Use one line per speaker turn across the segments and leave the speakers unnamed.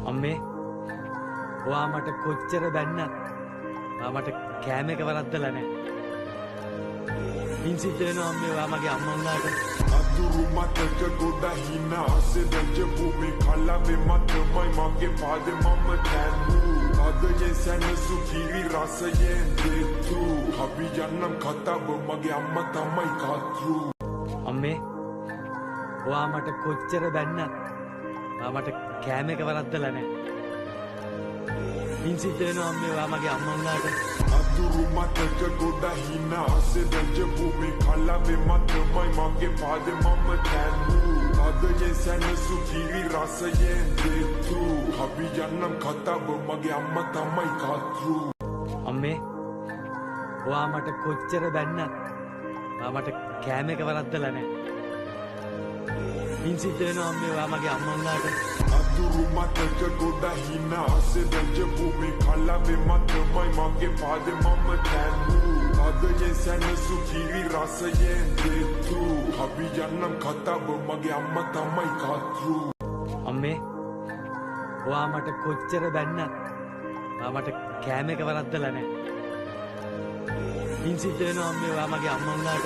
අම්මේ ඔයා මට කොච්චර බැන්නත් ඔයා මට කෑම එක වරද්දලා නැහැ. පින් සිද්ධ වෙනවා අම්මේ ඔයා මගේ අම්මා වුණාට.
අතුරු මතක ගොඩ හින ආසේ දැජ භූමි කලාවේ මතමයි මගේ පාදේ මම කැඩූ. අදයේ සැනසු කිරි රසයෙන් දෙතු. අපි යන්නම් කතාව මගේ අම්මා තමයි කතරු.
අම්මේ ඔයා මට කොච්චර බැන්නත් ඔයා මට කෑම එක වරද්දලා නැහැ. පින් සිද්ධ වෙනවා අම්මේ ඔයා මගේ අම්මා වුණාට.
අතුරු මතක ගොඩ හින ආසේ දැජ භූමි කලාවේ මතමයි මගේ පාදේ මම කැඩූ. අදයේ සැනසු කිරි රසයෙන් දෙතු. අපි යන්නම් කතාව මගේ අම්මා තමයි කතරු.
අම්මේ ඔයා මට කොච්චර බැන්නත් ඔයා මට කෑම එක වරද්දලා නැහැ. පින් සිද්ධ වෙනවා අම්මේ ඔයා මගේ අම්මා වුණාට.
අතුරු මතක ගොඩ හින ආසේ දැජ භූමි කලාවේ මතමයි මගේ පාදේ මම කැඩූ. අදයේ සැනසු කිරි රසයෙන් දෙතු. අපි යන්නම් කතාව මගේ අම්මා තමයි කතරු.
අම්මේ ඔයා මට කොච්චර බැන්නත් ඔයා මට කෑම එක වරද්දලා නැහැ. පින් සිද්ධ වෙනවා අම්මේ ඔයා මගේ අම්මා වුණාට.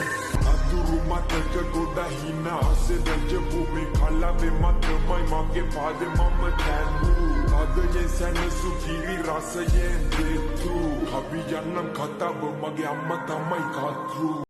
අතුරු මතක ගොඩ හින ආසේ දැජ භූමි කලාවේ මතමයි මගේ පාදේ මම කැඩූ. අදයේ සැනසු කිරි රසයෙන් දෙතු. අපි යන්නම් කතාව මගේ අම්මා තමයි කතරු.